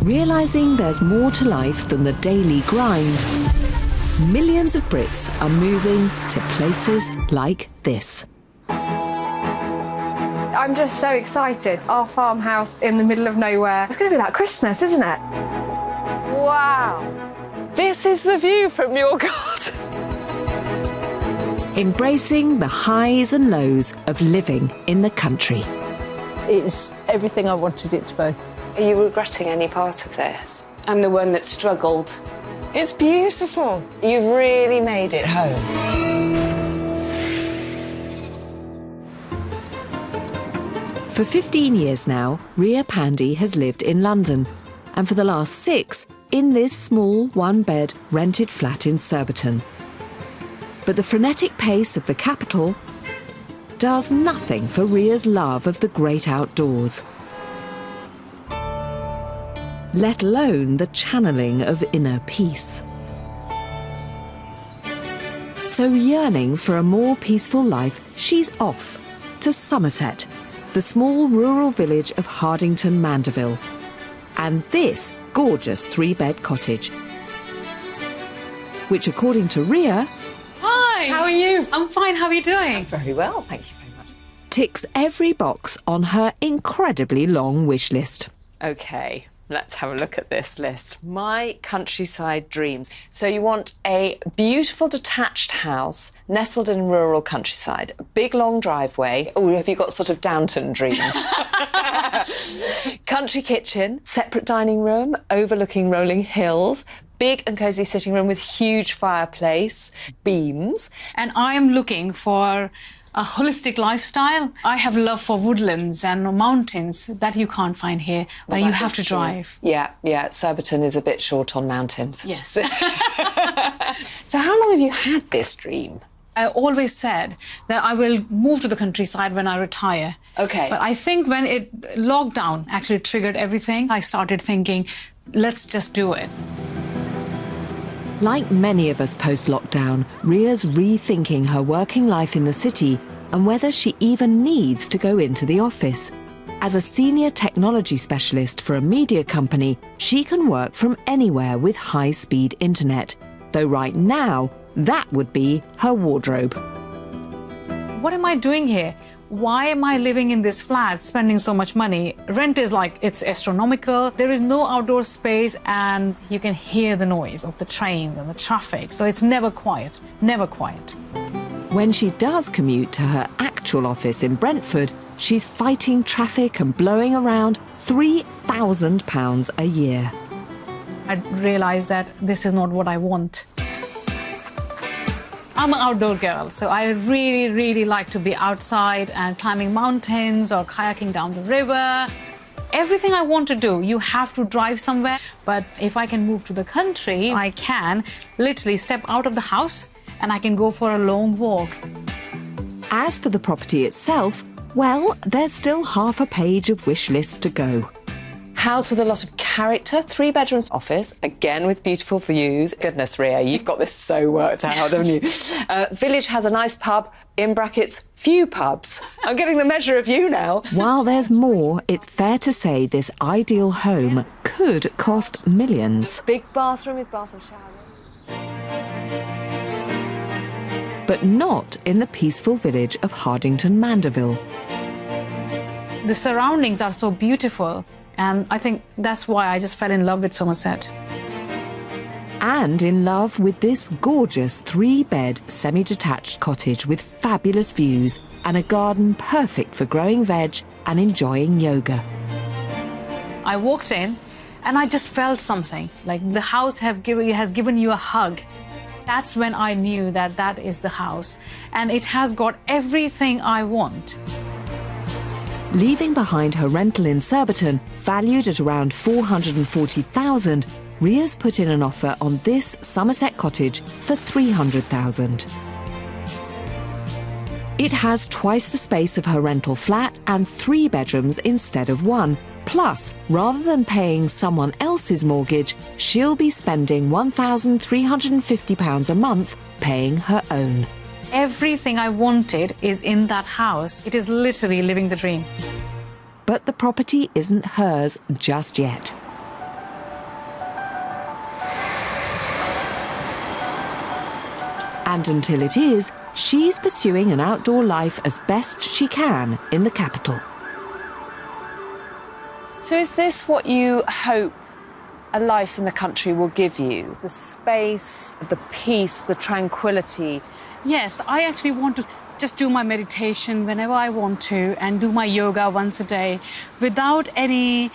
Realising there's more to life than the daily grind, millions of Brits are moving to places like this. I'm just so excited. Our farmhouse in the middle of nowhere. It's going to be like Christmas, isn't it? Wow! This is the view from your garden. Embracing the highs and lows of living in the country. It's everything I wanted it to be. Are you regretting any part of this? I'm the one that struggled. It's beautiful. You've really made it home. For 15 years now, Ria Pandey has lived in London, and for the last 6, in this small one-bed rented flat in Surbiton. But the frenetic pace of the capital does nothing for Ria's love of the great outdoors, let alone the channeling of inner peace. So yearning for a more peaceful life, she's off to Somerset, the small rural village of Hardington Mandeville, and this gorgeous 3-bed cottage, which, according to Ria... Hi! How are you? I'm fine, how are you doing? Very well, thank you very much. Ticks every box on her incredibly long wish list. OK, let's have a look at this list. My countryside dreams. So you want a beautiful detached house nestled in rural countryside, a big long driveway. Oh, have you got sort of Downton dreams? Country kitchen, separate dining room, overlooking rolling hills, big and cosy sitting room with huge fireplace, beams. And I'm looking for a holistic lifestyle. I have love for woodlands and mountains that you can't find here, but you have to drive. Yeah, Surbiton is a bit short on mountains. Yes. So how long have you had this dream? I always said that I will move to the countryside when I retire. OK. But I think when lockdown actually triggered everything, I started thinking, let's just do it. Like many of us post-lockdown, Ria's rethinking her working life in the city and whether she even needs to go into the office. As a senior technology specialist for a media company, she can work from anywhere with high-speed internet, though right now, that would be her wardrobe. What am I doing here? Why am I living in this flat, spending so much money? Rent is like, it's astronomical. There is no outdoor space and you can hear the noise of the trains and the traffic. So it's never quiet, never quiet. When she does commute to her actual office in Brentford, she's fighting traffic and blowing around £3,000 a year. I realised that this is not what I want. I'm an outdoor girl, so I really, really like to be outside and climbing mountains or kayaking down the river. Everything I want to do, you have to drive somewhere. But if I can move to the country, I can literally step out of the house and I can go for a long walk. As for the property itself, well, there's still half a page of wish list to go. House with a lot of character, 3 bedrooms office, again with beautiful views. Goodness, Ria, you've got this so worked out, haven't you? Village has a nice pub, in brackets, few pubs. I'm getting the measure of you now. While there's more, it's fair to say this ideal home could cost millions. Big bathroom with bath and shower. But not in the peaceful village of Hardington Mandeville. The surroundings are so beautiful. And I think that's why I just fell in love with Somerset. And in love with this gorgeous 3-bed semi-detached cottage with fabulous views and a garden perfect for growing veg and enjoying yoga. I walked in and I just felt something, like the house has given you a hug. That's when I knew that that is the house. And it has got everything I want. Leaving behind her rental in Surbiton, valued at around £440,000, Ria's put in an offer on this Somerset cottage for £300,000. It has twice the space of her rental flat and 3 bedrooms instead of 1. Plus, rather than paying someone else's mortgage, she'll be spending £1,350 a month paying her own. Everything I wanted is in that house. It is literally living the dream. But the property isn't hers just yet. And until it is, she's pursuing an outdoor life as best she can in the capital. So is this what you hope a life in the country will give you? The space, the peace, the tranquility? Yes, I actually want to just do my meditation whenever I want to and do my yoga once a day without any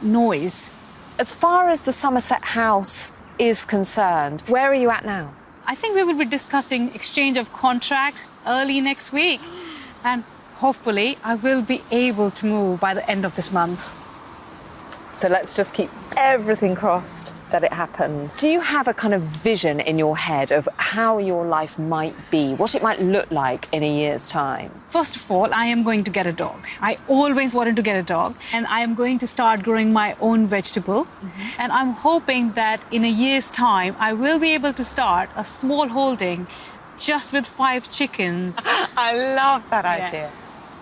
noise. As far as the Somerset house is concerned, where are you at now? I think we will be discussing exchange of contracts early next week. And hopefully I will be able to move by the end of this month. So let's just keep everything crossed that it happens. Do you have a kind of vision in your head of how your life might be, what it might look like in a year's time? First of all, I am going to get a dog. I always wanted to get a dog, and I am going to start growing my own vegetable. And I'm hoping that in a year's time, I will be able to start a small holding just with 5 chickens. I love that idea.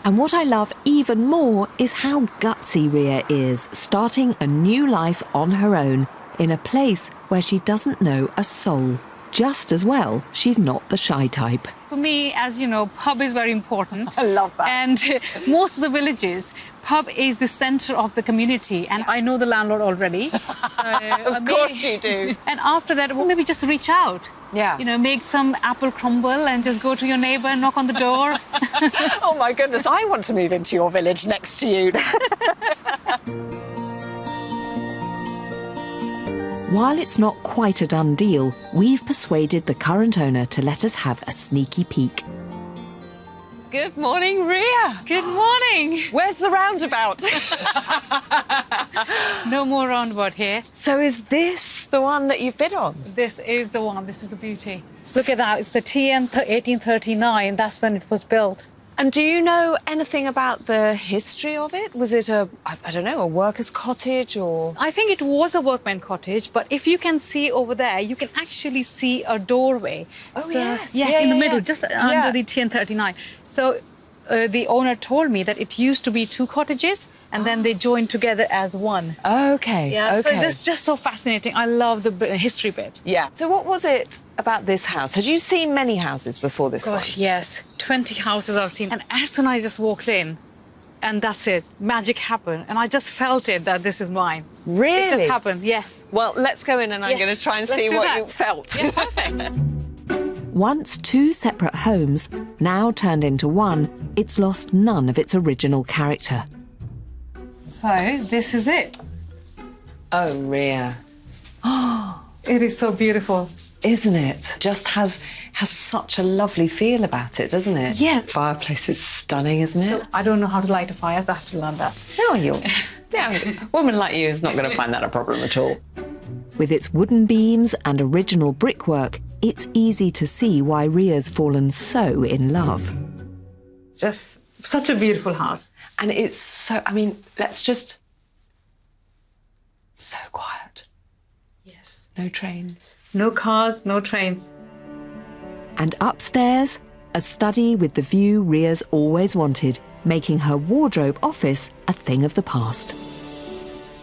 And what I love even more is how gutsy Ria is, starting a new life on her own in a place where she doesn't know a soul. Just as well, she's not the shy type. For me, as you know, pub is very important. I love that. And most of the villages, pub is the centre of the community. And I know the landlord already. So Of course you do. And after that, well, maybe just reach out. Yeah. You know, make some apple crumble and just go to your neighbour and knock on the door. Oh my goodness, I want to move into your village next to you. While it's not quite a done deal, we've persuaded the current owner to let us have a sneaky peek. Good morning, Ria. Good morning. Where's the roundabout? No more roundabout here. So is this the one that you've bid on? This is the one. This is the beauty. Look at that. It's the TN 1839. That's when it was built. And do you know anything about the history of it? Was it a, I don't know, a worker's cottage or...? I think it was a workman cottage, but if you can see over there, you can actually see a doorway. Oh, yes. Yes, Yeah, in the yeah, middle, yeah. just under the TN39. So the owner told me that it used to be 2 cottages, and then they joined together as one. Okay, Yeah, okay. so this is just so fascinating. I love the history bit. Yeah. So what was it about this house? Had you seen many houses before this Gosh, yes. 20 houses I've seen. And as soon as I just walked in, and that's it, magic happened. And I just felt it that this is mine. one? Really? It just happened, yes. Well, let's go in and I'm Yes, going to try and let's see do what that. you felt. Yeah, perfect. Once 2 separate homes, now turned into one, it's lost none of its original character. So, this is it. Oh, Ria. It is so beautiful. Isn't it? Just has such a lovely feel about it, doesn't it? Yeah. Fireplace is stunning, isn't So, it? I don't know how to light a fire, so I have to learn that. No, a woman like you is not going to find that a problem at all. With its wooden beams and original brickwork, it's easy to see why Ria's fallen so in love. Just such a beautiful house. And it's so, I mean, so quiet. Yes. No trains. No cars, no trains. And upstairs, a study with the view Ria's always wanted, making her wardrobe office a thing of the past.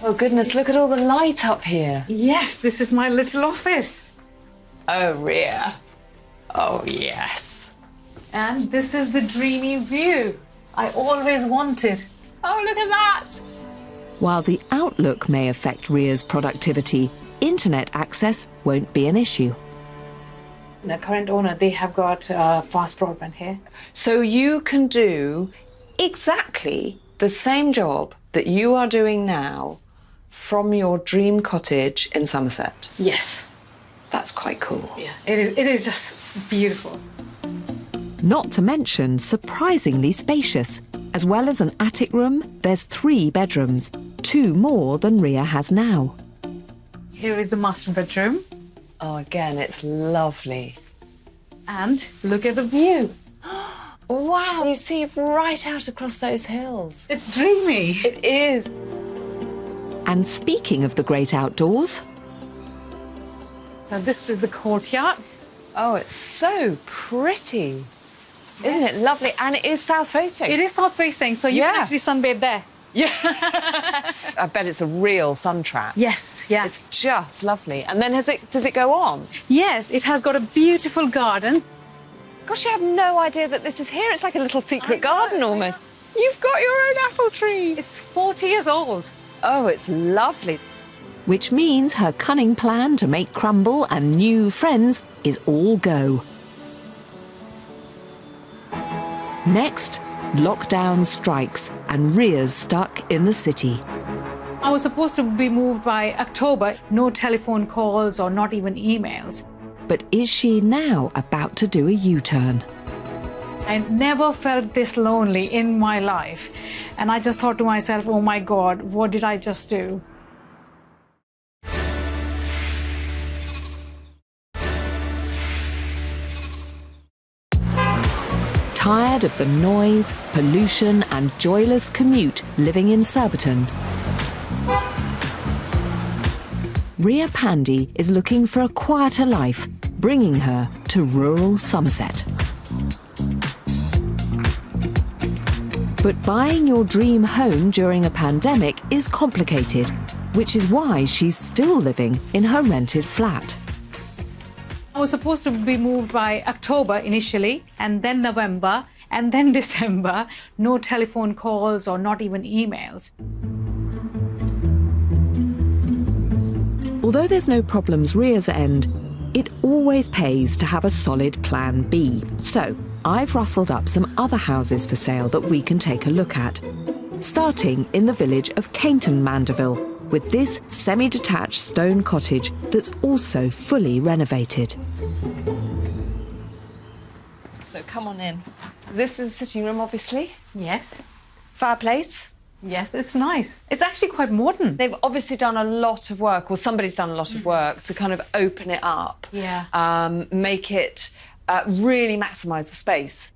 Oh, goodness, look at all the light up here. Yes, this is my little office. Oh, Ria. Oh, yes. And this is the dreamy view I always wanted. Oh, look at that. While the outlook may affect Ria's productivity, internet access won't be an issue. The current owner, they have got fast broadband here. So you can do exactly the same job that you are doing now from your dream cottage in Somerset. Yes. That's quite cool. Yeah, it is just beautiful. Not to mention surprisingly spacious. As well as an attic room, there's 3 bedrooms, 2 more than Ria has now. Here is the master bedroom. Oh, again, it's lovely. And look at the view. Wow, you see right out across those hills. It's dreamy. It is. And speaking of the great outdoors, Now this is the courtyard. Oh, it's so pretty. Isn't it lovely? And it is south-facing. It is south facing, so you can Yeah. actually sunbathe there. Yeah. I bet it's a real sun trap. Yes, yeah. It's just lovely. And then does it go on? Yes, it has got a beautiful garden. Gosh, I have no idea that this is here. It's like a little secret garden almost. You've got your own apple tree. It's 40 years old. Oh, it's lovely. Which means her cunning plan to make crumble and new friends is all go. Next, lockdown strikes and Ria's stuck in the city. I was supposed to be moved by October. No telephone calls or not even emails. But is she now about to do a U-turn? I never felt this lonely in my life. And I just thought to myself, oh my God, what did I just do? Tired of the noise, pollution and joyless commute living in Surbiton, Ria Pandey is looking for a quieter life, bringing her to rural Somerset. But buying your dream home during a pandemic is complicated, which is why she's still living in her rented flat. I was supposed to be moved by October initially, and then November, and then December. No telephone calls or not even emails. Although there's no problems Ria's end, it always pays to have a solid plan B. So I've rustled up some other houses for sale that we can take a look at. Starting in the village of Cainton Mandeville, with this semi-detached stone cottage that's also fully renovated. So come on in. This is the sitting room, obviously. Yes. Fireplace. Yes, it's nice. It's actually quite modern. They've obviously done a lot of work, or somebody's done a lot of work to kind of open it up. Yeah. Make it really maximise the space.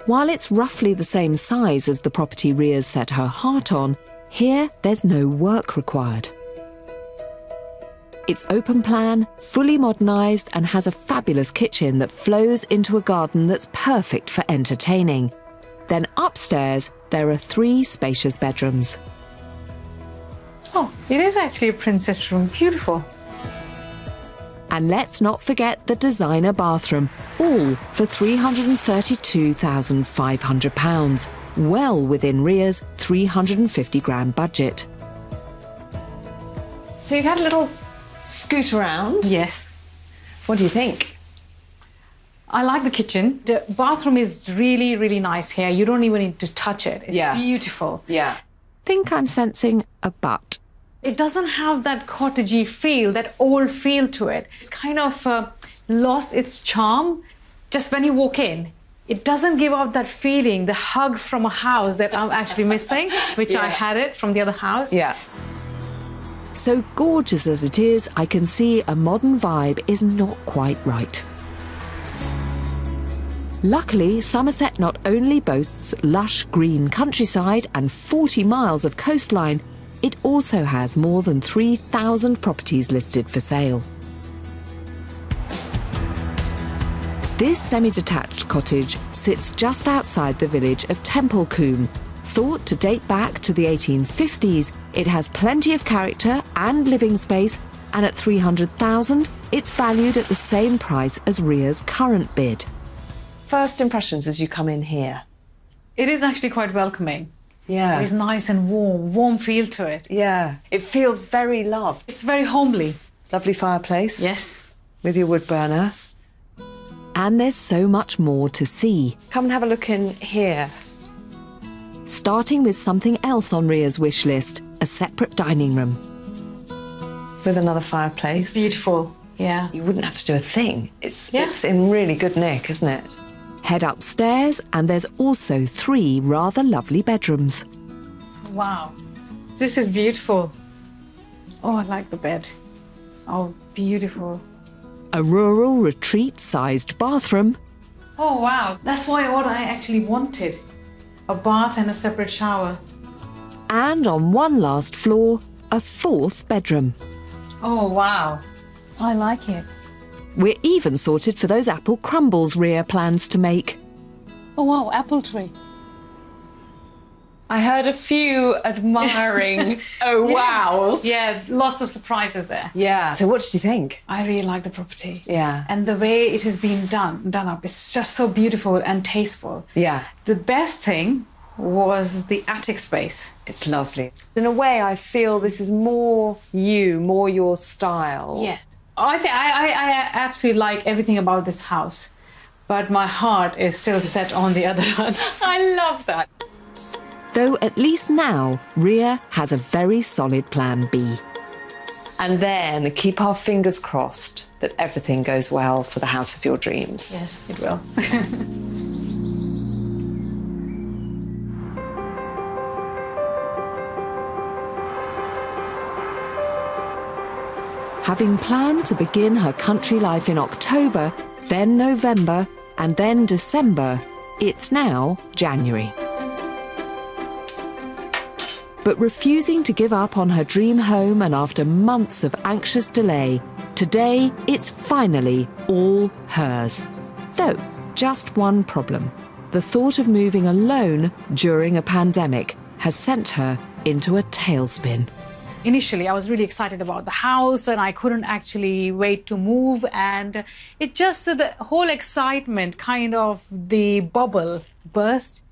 While it's roughly the same size as the property Ria's set her heart on, here there's no work required. It's open plan, fully modernised and has a fabulous kitchen that flows into a garden that's perfect for entertaining. Then upstairs, there are 3 spacious bedrooms. Oh, it is actually a princess room. Beautiful. And let's not forget the designer bathroom, all for £332,500, well within Ria's £350,000 budget. So you've had a little scoot around. Yes. What do you think? I like the kitchen. The bathroom is really, really nice here. You don't even need to touch it. It's beautiful. Yeah. Think I'm sensing a but. It doesn't have that cottagey feel, that old feel to it. It's kind of lost its charm just when you walk in. It doesn't give out that feeling, the hug from a house that I'm actually missing, which I had it from the other house. Yeah. So gorgeous as it is, I can see a modern vibe is not quite right. Luckily, Somerset not only boasts lush green countryside and 40 miles of coastline, it also has more than 3,000 properties listed for sale. This semi-detached cottage sits just outside the village of Templecombe. Thought to date back to the 1850s, it has plenty of character and living space, and at £300,000, it's valued at the same price as Ria's current bid. First impressions as you come in here? It is actually quite welcoming. Yeah. It is nice and warm feel to it. Yeah. It feels very loved. It's very homely. Lovely fireplace. Yes. With your wood burner. And there's so much more to see. Come and have a look in here. Starting with something else on Ria's wish list, a separate dining room. With another fireplace. Beautiful. Yeah. You wouldn't have to do a thing. It's in really good nick, isn't it? Head upstairs and there's also 3 rather lovely bedrooms. Wow. This is beautiful. Oh, I like the bed. Oh, beautiful. A rural retreat-sized bathroom. Oh, wow. That's what I actually wanted. A bath and a separate shower. And on one last floor, a 4th bedroom. Oh, wow. I like it. We're even sorted for those apple crumbles Ria plans to make. Oh, wow, apple tree. I heard a few admiring oh wows. Yeah, lots of surprises there. Yeah. So what did you think? I really like the property. Yeah. And the way it has been done up, it's just so beautiful and tasteful. Yeah. The best thing was the attic space. It's lovely. In a way, I feel this is more you, more your style. Yes. I absolutely like everything about this house, but my heart is still set on the other one. I love that. Though at least now, Ria has a very solid plan B. And then keep our fingers crossed that everything goes well for the house of your dreams. Yes, it will. Having planned to begin her country life in October, then November, and then December, it's now January. But refusing to give up on her dream home, and after months of anxious delay, today it's finally all hers. Though, just one problem. The thought of moving alone during a pandemic has sent her into a tailspin. Initially, I was really excited about the house and I couldn't actually wait to move. And it just, the whole excitement, kind of the bubble burst.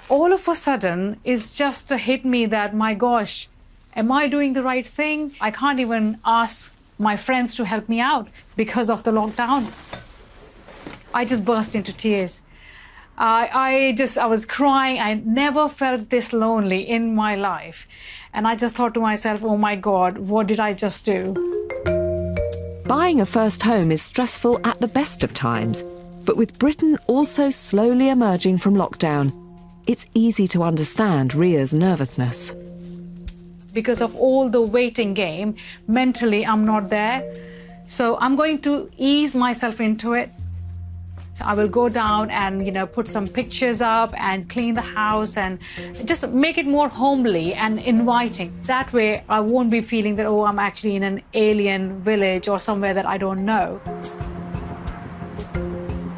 All of a sudden, it's just hit me that, my gosh, am I doing the right thing? I can't even ask my friends to help me out because of the lockdown. I just burst into tears. I was crying. I never felt this lonely in my life. And I just thought to myself, oh my God, what did I just do? Buying a first home is stressful at the best of times. But with Britain also slowly emerging from lockdown, it's easy to understand Ria's nervousness. Because of all the waiting game, mentally I'm not there. So I'm going to ease myself into it. So I will go down and, put some pictures up and clean the house and just make it more homely and inviting. That way I won't be feeling that, oh, I'm actually in an alien village or somewhere that I don't know.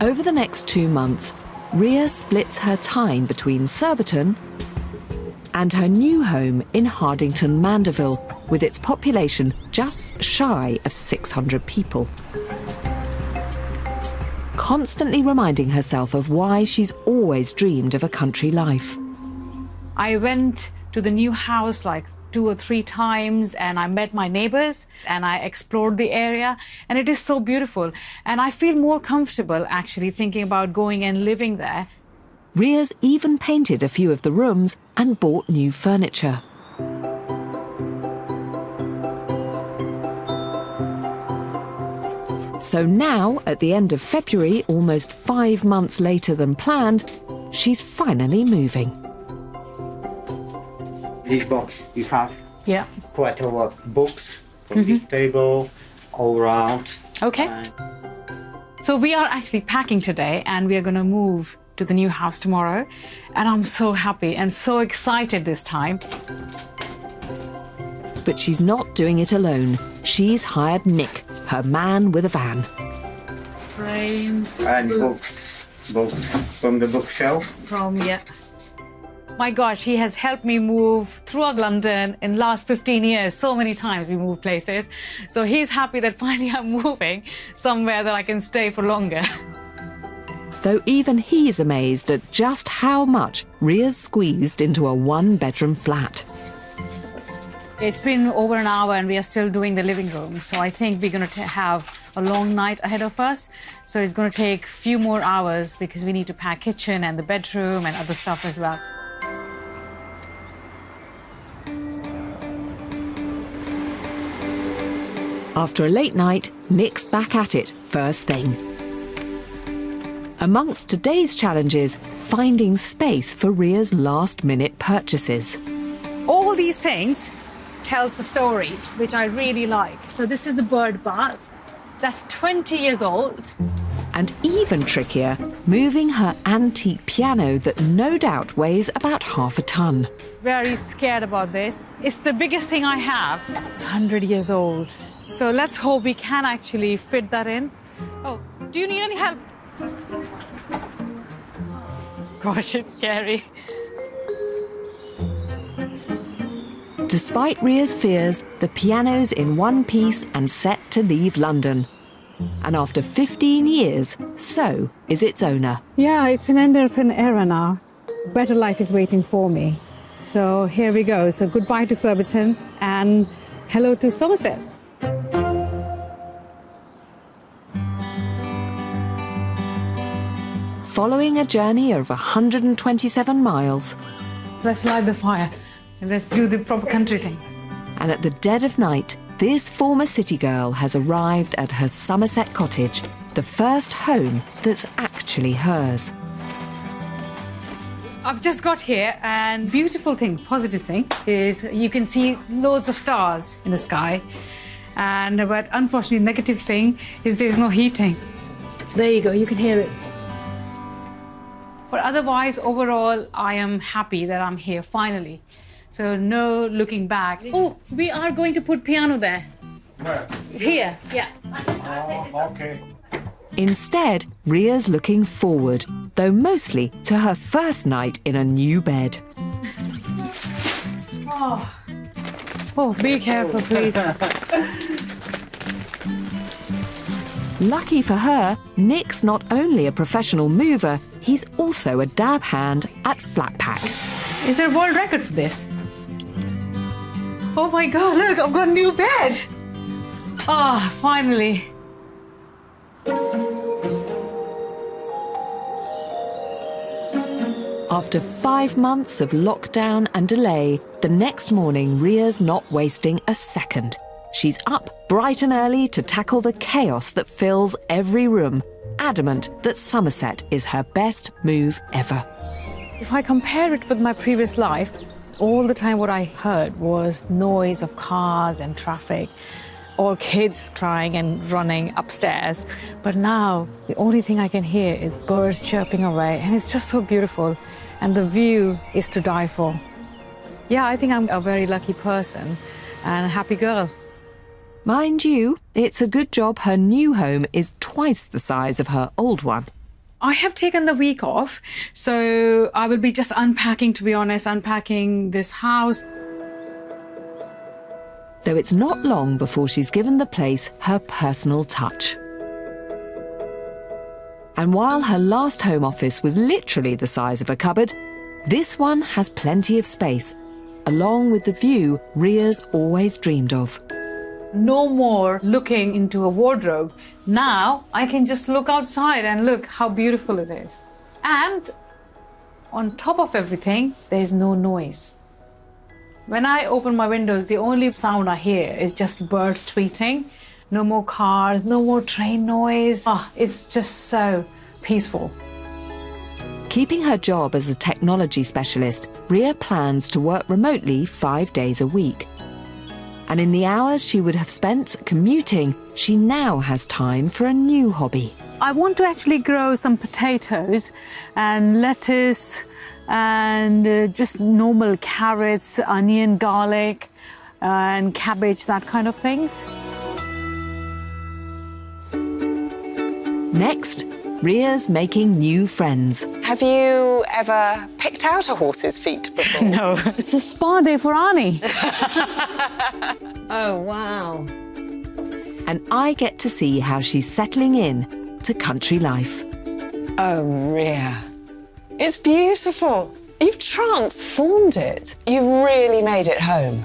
Over the next 2 months, Ria splits her time between Surbiton and her new home in Hardington, Mandeville, with its population just shy of 600 people. Constantly reminding herself of why she's always dreamed of a country life. I went to the new house like 2 or 3 times and I met my neighbors and I explored the area and it is so beautiful. And I feel more comfortable actually thinking about going and living there. Ria's even painted a few of the rooms and bought new furniture. So now, at the end of February, almost 5 months later than planned, she's finally moving. This box, you have quite a lot of books from this table, all around. Okay. So we are actually packing today and we are going to move to the new house tomorrow. And I'm so happy and so excited this time. But she's not doing it alone. She's hired Nick, her man with a van. Frames. And books from the bookshelf. My gosh, he has helped me move throughout London in the last 15 years. So many times we moved places. So he's happy that finally I'm moving somewhere that I can stay for longer. Though even he's amazed at just how much Ria's squeezed into a 1-bedroom flat. It's been over an hour and we are still doing the living room. So I think we're going to have a long night ahead of us. So it's going to take a few more hours because we need to pack kitchen and the bedroom and other stuff as well. After a late night, Nick's back at it first thing. Amongst today's challenges, finding space for Ria's last-minute purchases. All these things tells the story, which I really like. So this is the bird bath. That's 20 years old. And even trickier, moving her antique piano that no doubt weighs about half a ton. Very scared about this. It's the biggest thing I have. It's 100 years old. So let's hope we can actually fit that in. Oh, do you need any help? Gosh, it's scary. Despite Ria's fears, the piano's in one piece and set to leave London. And after 15 years, so is its owner. Yeah, it's an end of an era now. Better life is waiting for me. So here we go. So goodbye to Surbiton and hello to Somerset. Following a journey of 127 miles. Let's light the fire and let's do the proper country thing. And at the dead of night, this former city girl has arrived at her Somerset cottage, the first home that's actually hers. I've just got here, and beautiful thing, positive thing, is you can see loads of stars in the sky. But unfortunately, negative thing is there's no heating. There you go, you can hear it. But otherwise, overall, I am happy that I'm here finally. So no looking back. Oh, we are going to put piano there. Where? Here, yeah. Oh, okay. Instead, Ria's looking forward, though mostly to her first night in a new bed. Oh, be careful, please. Lucky for her, Nick's not only a professional mover, he's also a dab hand at flat pack. Is there a world record for this? Oh my God, look, I've got a new bed. Ah, finally. After 5 months of lockdown and delay, the next morning Ria's not wasting a second. She's up bright and early to tackle the chaos that fills every room, adamant that Somerset is her best move ever. If I compare it with my previous life, all the time what I heard was noise of cars and traffic, or kids crying and running upstairs. But now, the only thing I can hear is birds chirping away, and it's just so beautiful. And the view is to die for. Yeah, I think I'm a very lucky person and a happy girl. Mind you, it's a good job her new home is twice the size of her old one. I have taken the week off, so I will be just unpacking, to be honest, unpacking this house. Though it's not long before she's given the place her personal touch. And while her last home office was literally the size of a cupboard, this one has plenty of space, along with the view Ria's always dreamed of. No more looking into a wardrobe. Now I can just look outside and look how beautiful it is. And on top of everything, there's no noise. When I open my windows, the only sound I hear is just birds tweeting. No more cars, no more train noise. Oh, it's just so peaceful. Keeping her job as a technology specialist, Ria plans to work remotely 5 days a week. And in the hours she would have spent commuting, she now has time for a new hobby. I want to actually grow some potatoes and lettuce and just normal carrots, onion, garlic and cabbage, that kind of things. Next, Ria's making new friends. Have you ever picked out a horse's feet before? No, it's a spa day for Arnie. Oh, wow. And I get to see how she's settling in to country life. Oh, Ria. It's beautiful. You've transformed it. You've really made it home.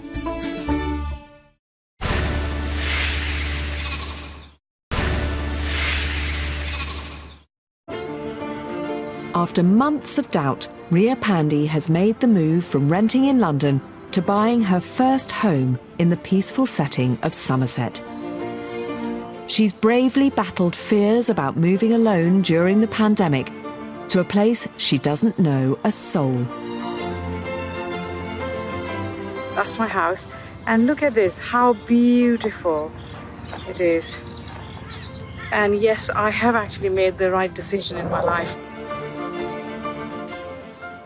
After months of doubt, Ria Pandey has made the move from renting in London to buying her first home in the peaceful setting of Somerset. She's bravely battled fears about moving alone during the pandemic to a place she doesn't know a soul. That's my house. And look at this, how beautiful it is. And yes, I have actually made the right decision in my life.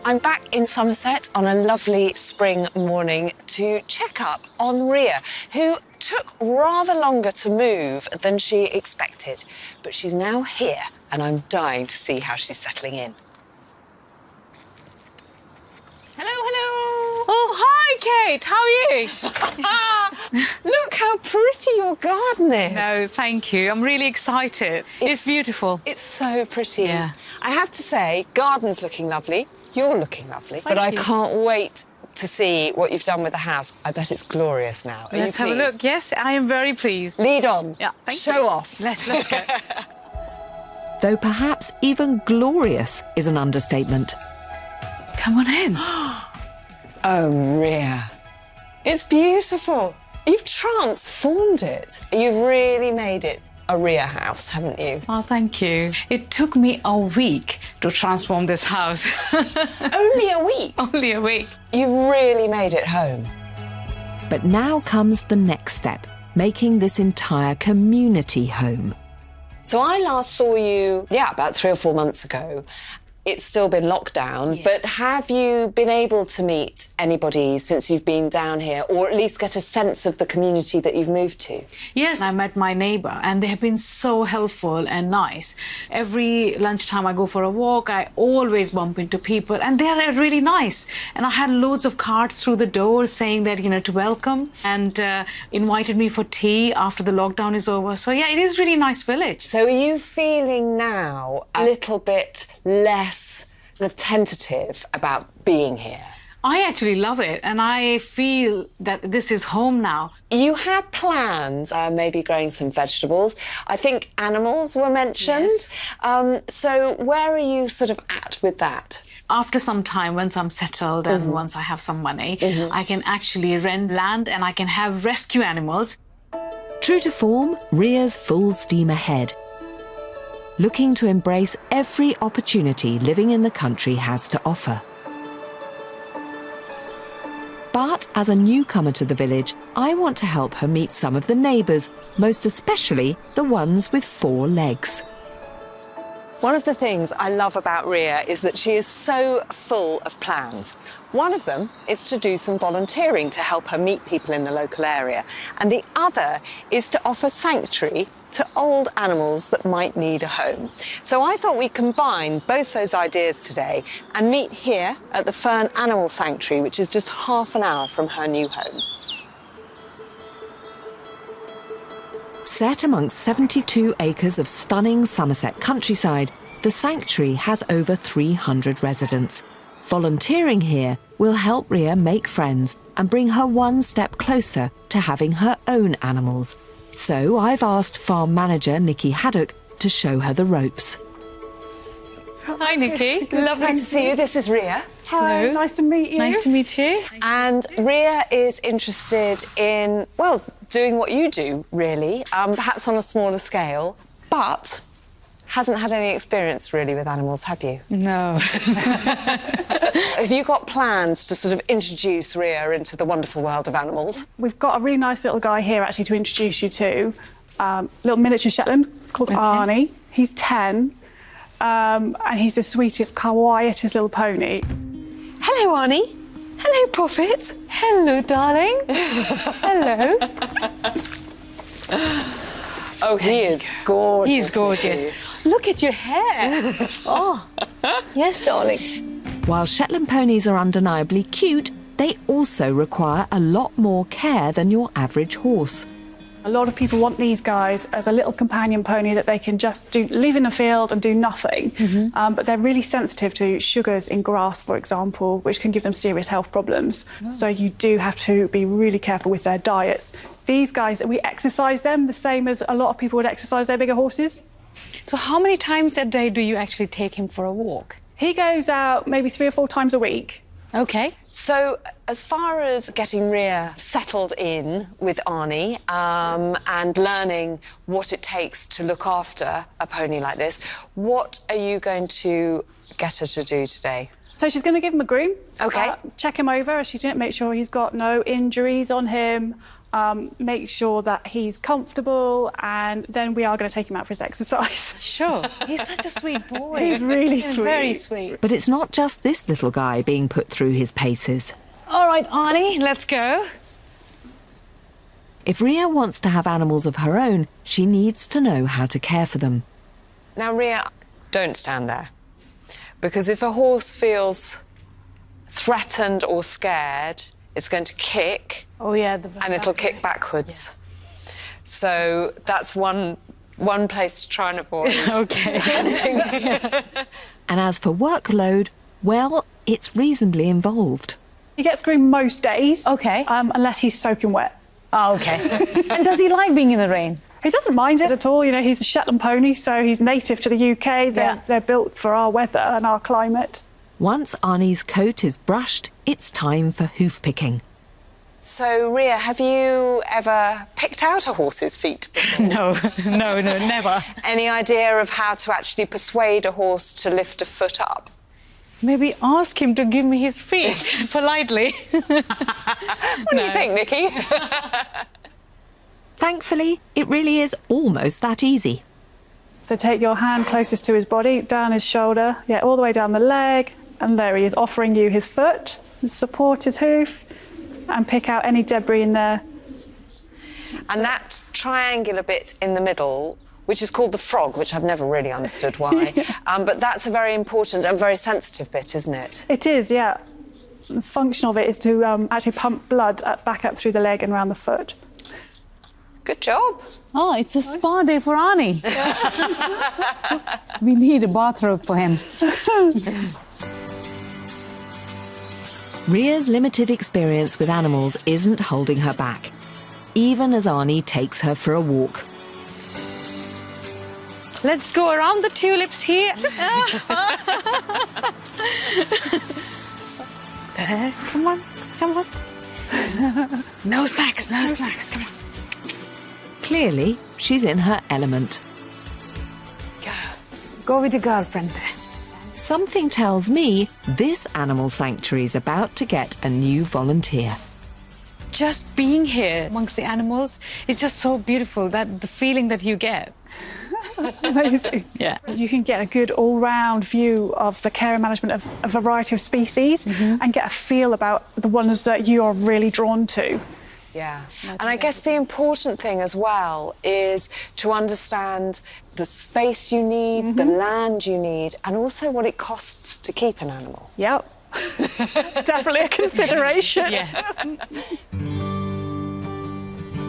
I'm back in Somerset on a lovely spring morning to check up on Ria, who took rather longer to move than she expected. But she's now here, and I'm dying to see how she's settling in. Hello, hello. Oh, hi, great. How are you? Look how pretty your garden is. No, thank you. I'm really excited. It's beautiful. It's so pretty. Yeah. I have to say, garden's looking lovely. You're looking lovely. But I can't wait to see what you've done with the house. I bet it's glorious now. Are Let's you have a pleased? look. Yes, I am very pleased. Lead on. Yeah, thank Show you. off. Let's go. Though perhaps even glorious is an understatement. Come on in. Oh, Rhea. It's beautiful. You've transformed it. You've really made it a Rhea house, haven't you? Oh, thank you. It took me a week to transform this house. Only a week? Only a week. You've really made it home. But now comes the next step, making this entire community home. So I last saw you, about 3 or 4 months ago. It's still been locked down, but have you been able to meet anybody since you've been down here, or at least get a sense of the community that you've moved to? Yes, I met my neighbour and they have been so helpful and nice. Every lunchtime I go for a walk, I always bump into people and they are really nice. And I had loads of cards through the door saying that, to welcome, and invited me for tea after the lockdown is over. So yeah, it is a really nice village. So are you feeling now a little bit less kind of tentative about being here? I actually love it and I feel that this is home now. You had plans, maybe growing some vegetables. I think animals were mentioned. Yes. So where are you sort of at with that? After some time, once I'm settled and once I have some money, I can actually rent land and I can have rescue animals. True to form, Rhea's full steam ahead, looking to embrace every opportunity living in the country has to offer. But as a newcomer to the village, I want to help her meet some of the neighbours, most especially the ones with 4 legs. One of the things I love about Rhea is that she is so full of plans. One of them is to do some volunteering to help her meet people in the local area. And the other is to offer sanctuary to old animals that might need a home. So I thought we'd combine both those ideas today and meet here at the Fern Animal Sanctuary, which is just half an hour from her new home. Set amongst 72 acres of stunning Somerset countryside, the sanctuary has over 300 residents. Volunteering here will help Rhea make friends and bring her one step closer to having her own animals. So I've asked farm manager Nikki Haddock to show her the ropes. Hi, Nikki. Lovely to see you. This is Rhea. Hi, nice to meet you. Nice to meet you. And Rhea is interested in, well, doing what you do, really, perhaps on a smaller scale, but hasn't had any experience, really, with animals, have you? No. Have you got plans to sort of introduce Rhea into the wonderful world of animals? We've got a really nice little guy here, actually, to introduce you to. Little miniature Shetland called Arnie. He's 10, and he's the sweetest, kawaiiest little pony. Hello, Arnie. Hello, Prophet. Hello, darling. Hello. Oh, he is gorgeous. He's gorgeous. Look at your hair. Oh, yes, darling. While Shetland ponies are undeniably cute, they also require a lot more care than your average horse. A lot of people want these guys as a little companion pony that they can just leave in the field and do nothing. But they're really sensitive to sugars in grass, for example, which can give them serious health problems. So you do have to be really careful with their diets. These guys, we exercise them the same as a lot of people would exercise their bigger horses. So how many times a day do you actually take him for a walk? He goes out maybe 3 or 4 times a week. Okay. So, as far as getting Rhea settled in with Arnie and learning what it takes to look after a pony like this, what are you going to get her to do today? So she's going to give him a groom. OK. Check him over. She's going to make sure he's got no injuries on him, make sure that he's comfortable, and then we are going to take him out for his exercise. Sure. He's such a sweet boy. He's really sweet. Very sweet. But it's not just this little guy being put through his paces. All right, Arnie, let's go. If Rhea wants to have animals of her own, she needs to know how to care for them. Now, Rhea, don't stand there. Because if a horse feels threatened or scared, it's going to kick. Oh, yeah. And it'll kick backwards. Yeah. So that's one place to try and avoid. Okay. And as for workload, well, it's reasonably involved. He gets groomed most days. Okay. Unless he's soaking wet. Oh, okay. And does he like being in the rain? He doesn't mind it at all. You know, he's a Shetland pony, so he's native to the UK. They're built for our weather and our climate. Once Arnie's coat is brushed, it's time for hoof picking. So, Ria, have you ever picked out a horse's feet before? No, never. Any idea of how to actually persuade a horse to lift a foot up? Maybe ask him to give me his feet, politely. What do you think, Nikki? Thankfully, it really is almost that easy. So take your hand closest to his body, down his shoulder, all the way down the leg, and there he is, offering you his foot, support his hoof, and pick out any debris in there. And that triangular bit in the middle, which is called the frog, which I've never really understood why, but that's a very important and very sensitive bit, isn't it? It is, yeah. The function of it is to actually pump blood back up through the leg and around the foot. Good job. Oh, it's a spa day for Arnie. We need a bathrobe for him. Ria's limited experience with animals isn't holding her back, even as Arnie takes her for a walk. Let's go around the tulips here. Come on. No snacks, come on. Clearly, she's in her element. Go with your girlfriend. Something tells me this animal sanctuary's about to get a new volunteer. Just being here amongst the animals is just so beautiful, that the feeling that you get. Amazing. Yeah. You can get a good all-round view of the care and management of a variety of species and get a feel about the ones that you are really drawn to. Yeah. And I guess the important thing as well is to understand the space you need, the land you need, and also what it costs to keep an animal. Yep. Definitely a consideration. Yes.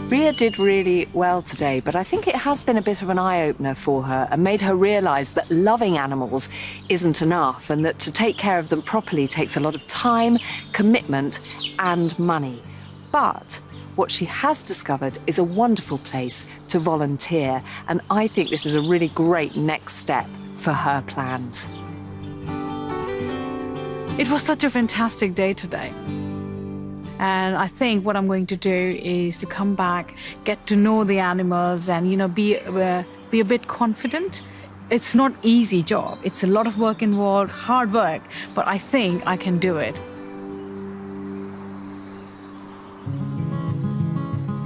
Ria did really well today, but I think it has been a bit of an eye-opener for her and made her realise that loving animals isn't enough and that to take care of them properly takes a lot of time, commitment and money. But what she has discovered is a wonderful place to volunteer, and I think this is a really great next step for her plans. It was such a fantastic day today. And I think what I'm going to do is to come back, get to know the animals and, you know, be a bit confident. It's not an easy job. It's a lot of work involved, hard work, but I think I can do it.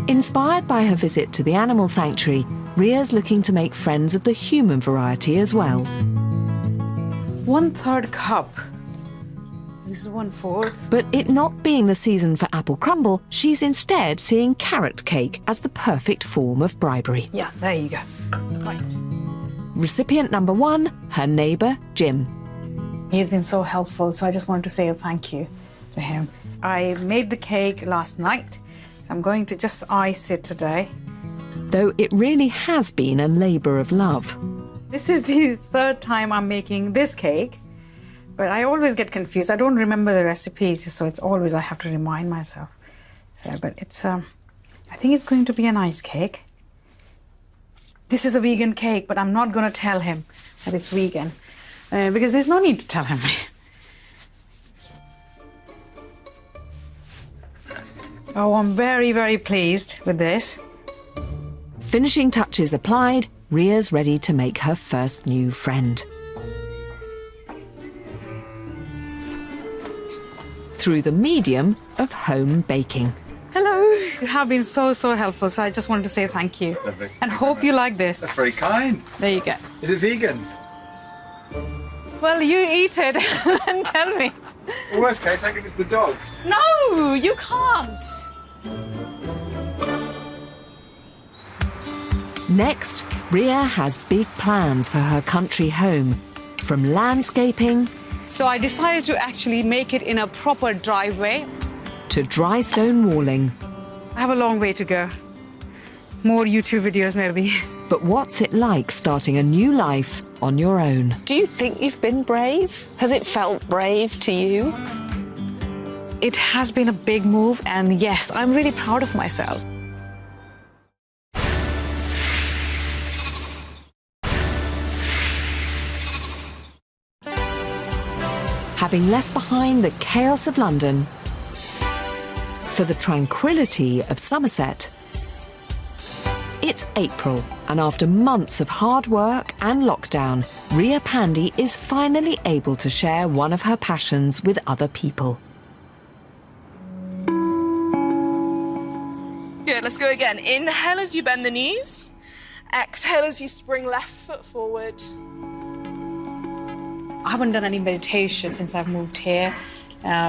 Inspired by her visit to the animal sanctuary, Ria's looking to make friends of the human variety as well. 1/3 cup. This is 1/4. But it not being the season for apple crumble, she's instead seeing carrot cake as the perfect form of bribery. Yeah, there you go. Right. Recipient number 1, her neighbour, Jim. He's been so helpful, so I just wanted to say a thank you to him. I made the cake last night, so I'm going to just ice it today. Though it really has been a labour of love. This is the 3rd time I'm making this cake, but I always get confused. I don't remember the recipes, so it's always I have to remind myself. So, but it's, I think it's going to be a nice cake. This is a vegan cake, but I'm not going to tell him that it's vegan, because there's no need to tell him. Oh, I'm very, very pleased with this. Finishing touches applied, Ria's ready to make her first new friend. Through the medium of home baking. Hello. You have been so, so helpful, so I just wanted to say thank you. Lovely. And hope you like this. That's very kind. There you go. Is it vegan? Well, you eat it and tell me. Worst case, I give it to the dogs. No, you can't. Next, Ria has big plans for her country home, from landscaping. So I decided to actually make it in a proper driveway. to dry stone walling. I have a long way to go. More YouTube videos, maybe. But what's it like starting a new life on your own? Do you think you've been brave? Has it felt brave to you? It has been a big move, and yes, I'm really proud of myself. Having left behind the chaos of London for the tranquility of Somerset. It's April, and after months of hard work and lockdown, Ria Pandey is finally able to share one of her passions with other people. Good, let's go again. Inhale as you bend the knees. Exhale as you spring left foot forward. I haven't done any meditation since I've moved here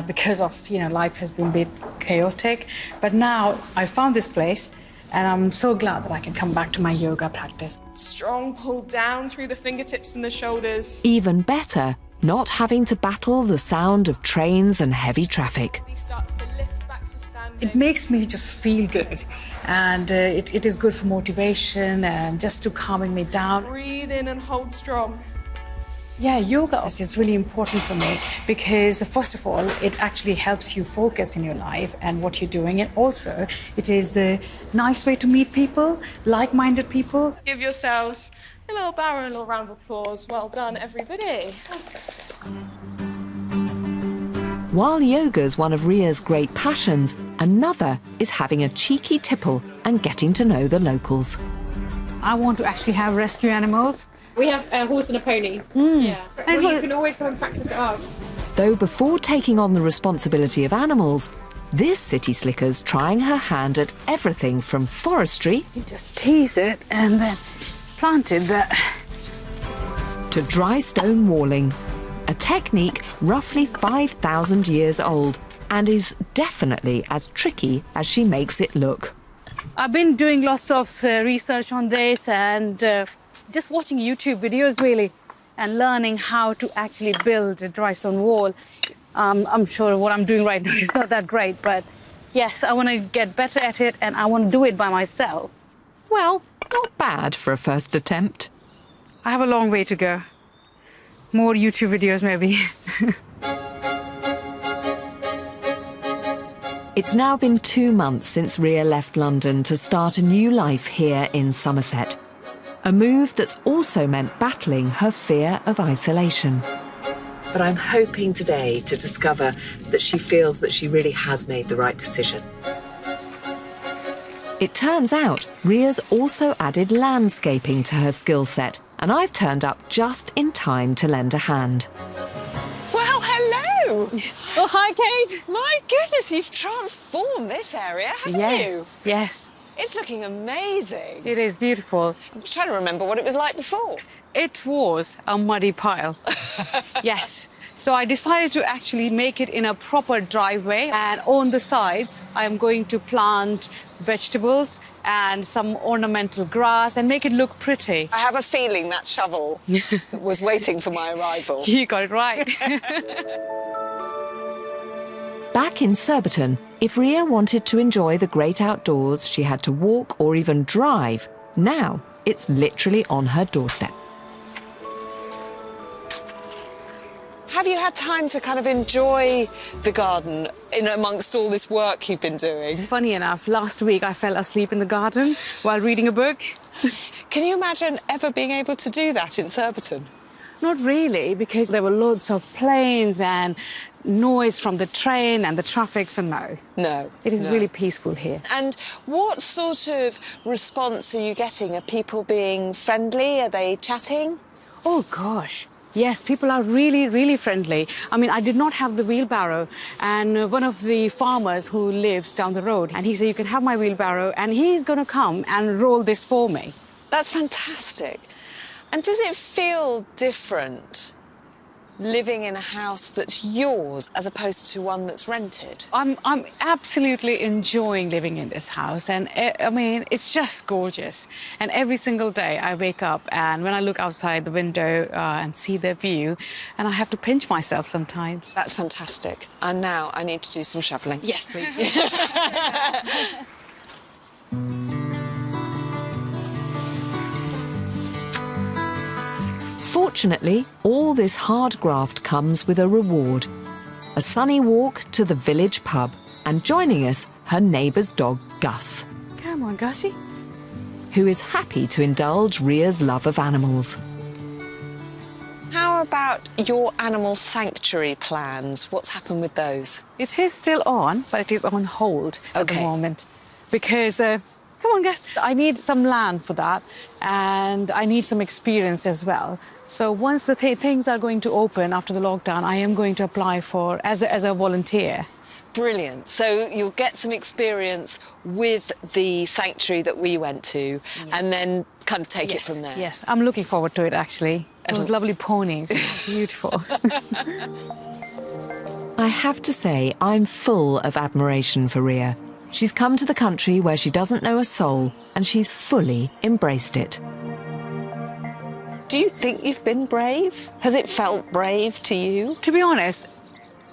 because of, life has been a bit chaotic. But now I found this place and I'm so glad that I can come back to my yoga practice. Strong pull down through the fingertips and the shoulders. Even better, not having to battle the sound of trains and heavy traffic. He starts to lift back to standing. It makes me just feel good, and it is good for motivation and just to calming me down. Breathe in and hold strong. Yeah, yoga is really important for me because, first of all, it actually helps you focus in your life and what you're doing. And also, it is the nice way to meet people, like-minded people. Give yourselves a little bow and a little round of applause. Well done, everybody. While yoga's one of Ria's great passions, another is having a cheeky tipple and getting to know the locals. I want to actually have rescue animals. We have a horse and a pony. Yeah. Well, you can always come and practice at ours. Though before taking on the responsibility of animals, this city slicker's trying her hand at everything from forestry... You just tease it and then plant it there. ...to dry stone walling, a technique roughly 5,000 years old and is definitely as tricky as she makes it look. I've been doing lots of research on this and just watching YouTube videos, really, and learning how to actually build a dry stone wall. I'm sure what I'm doing right now is not that great, but yes, I want to get better at it and I want to do it by myself. Well, not bad for a first attempt. I have a long way to go. More YouTube videos, maybe. It's now been 2 months since Ria left London to start a new life here in Somerset. A move that's also meant battling her fear of isolation. But I'm hoping today to discover that she feels that she really has made the right decision. It turns out Ria's also added landscaping to her skill set, and I've turned up just in time to lend a hand. Well, hello! Oh, hi, Kate. My goodness, you've transformed this area, haven't you? Yes. It's looking amazing. It is beautiful. I'm trying to remember what it was like before. It was a muddy pile. Yes. So I decided to actually make it in a proper driveway, and on the sides I am going to plant vegetables and some ornamental grass and make it look pretty. I have a feeling that shovel was waiting for my arrival. You got it right. Back in Surbiton, if Ria wanted to enjoy the great outdoors, she had to walk or even drive. Now, it's literally on her doorstep. Have you had time to kind of enjoy the garden in amongst all this work you've been doing? Funny enough, last week I fell asleep in the garden while reading a book. Can you imagine ever being able to do that in Surbiton? Not really, because there were loads of planes and noise from the train and the traffic, so no. No. It is really peaceful here. And what sort of response are you getting? Are people being friendly? Are they chatting? Oh, gosh. Yes, people are really, really friendly. I mean, I did not have the wheelbarrow, and one of the farmers who lives down the road, and he said, you can have my wheelbarrow, and he's going to come and roll this for me. That's fantastic. And does it feel different living in a house that's yours as opposed to one that's rented? I'm absolutely enjoying living in this house, and I mean, it's just gorgeous. And every single day I wake up and when I look outside the window and see the view, and I have to pinch myself sometimes. That's fantastic. And now I need to do some shoveling. Yes, please. Fortunately, all this hard graft comes with a reward. A sunny walk to the village pub, and joining us, her neighbour's dog, Gus. Come on, Gussie. Who is happy to indulge Ria's love of animals. How about your animal sanctuary plans? What's happened with those? It is still on, but it is on hold at the moment. Because, come on, Gus, I need some land for that, and I need some experience as well. So once the things are going to open after the lockdown, I am going to apply for as a volunteer. Brilliant. So you'll get some experience with the sanctuary that we went to, and then kind of take it from there. Yes, I'm looking forward to it, actually. Those lovely ponies, beautiful. I have to say, I'm full of admiration for Ria. She's come to the country where she doesn't know a soul, and she's fully embraced it. Do you think you've been brave? Has it felt brave to you? To be honest,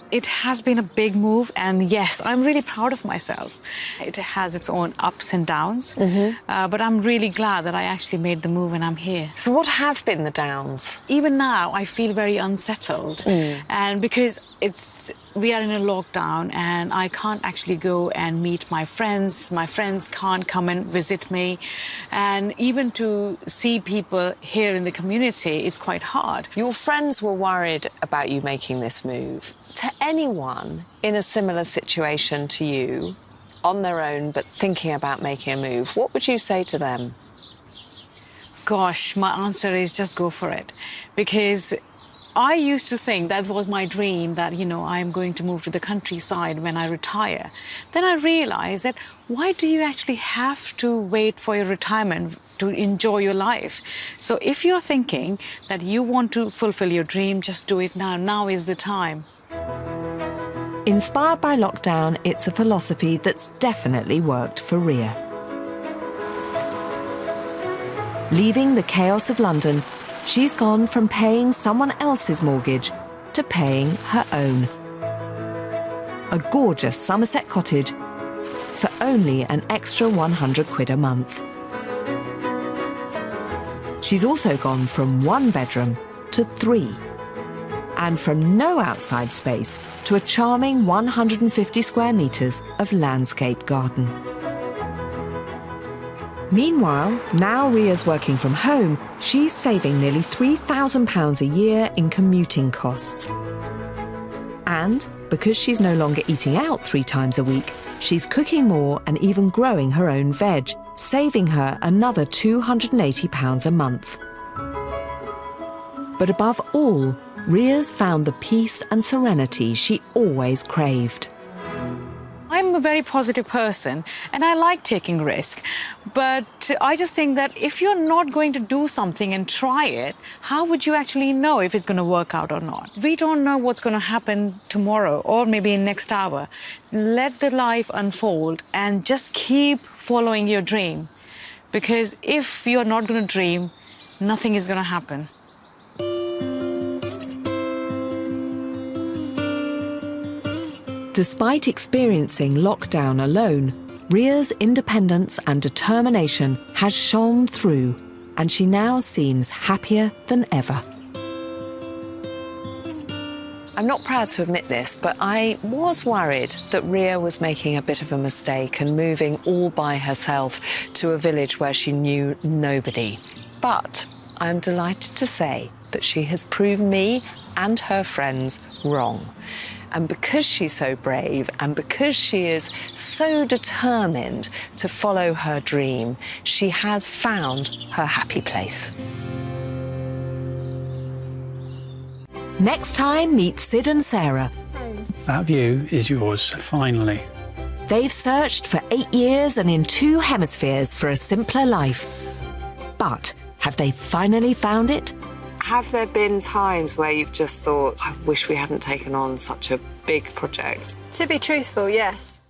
it has been a big move, and yes, I'm really proud of myself. It has its own ups and downs, but I'm really glad that I actually made the move and I'm here. So what have been the downs? Even now, I feel very unsettled, and because we are in a lockdown and I can't actually go and meet my friends can't come and visit me, and even to see people here in the community, it's quite hard. Your friends were worried about you making this move. To anyone in a similar situation to you, on their own but thinking about making a move, what would you say to them? Gosh, my answer is just go for it. Because I used to think that was my dream, that, you know, I'm going to move to the countryside when I retire. Then I realized that why do you actually have to wait for your retirement to enjoy your life? So if you're thinking that you want to fulfill your dream, just do it now. Now is the time. Inspired by lockdown, it's a philosophy that's definitely worked for Ria. Leaving the chaos of London, she's gone from paying someone else's mortgage to paying her own. A gorgeous Somerset cottage for only an extra £100 a month. She's also gone from 1 bedroom to 3. And from no outside space to a charming 150 square metres of landscaped garden. Meanwhile, now Ria's working from home, she's saving nearly £3,000 a year in commuting costs. And because she's no longer eating out 3 times a week, she's cooking more and even growing her own veg, saving her another £280 a month. But above all, Ria's found the peace and serenity she always craved. I'm a very positive person and I like taking risk, but I just think that if you're not going to do something and try it, how would you actually know if it's going to work out or not? We don't know what's going to happen tomorrow or maybe in next hour. Let the life unfold and just keep following your dream, because if you're not going to dream, nothing is going to happen. Despite experiencing lockdown alone, Ria's independence and determination has shone through, and she now seems happier than ever. I'm not proud to admit this, but I was worried that Ria was making a bit of a mistake and moving all by herself to a village where she knew nobody. But I'm delighted to say that she has proved me and her friends wrong. And because she's so brave and because she is so determined to follow her dream, she has found her happy place. Next time, meet Sid and Sarah. That view is yours, finally. They've searched for 8 years and in 2 hemispheres for a simpler life. But have they finally found it? Have there been times where you've just thought, I wish we hadn't taken on such a big project? To be truthful, yes.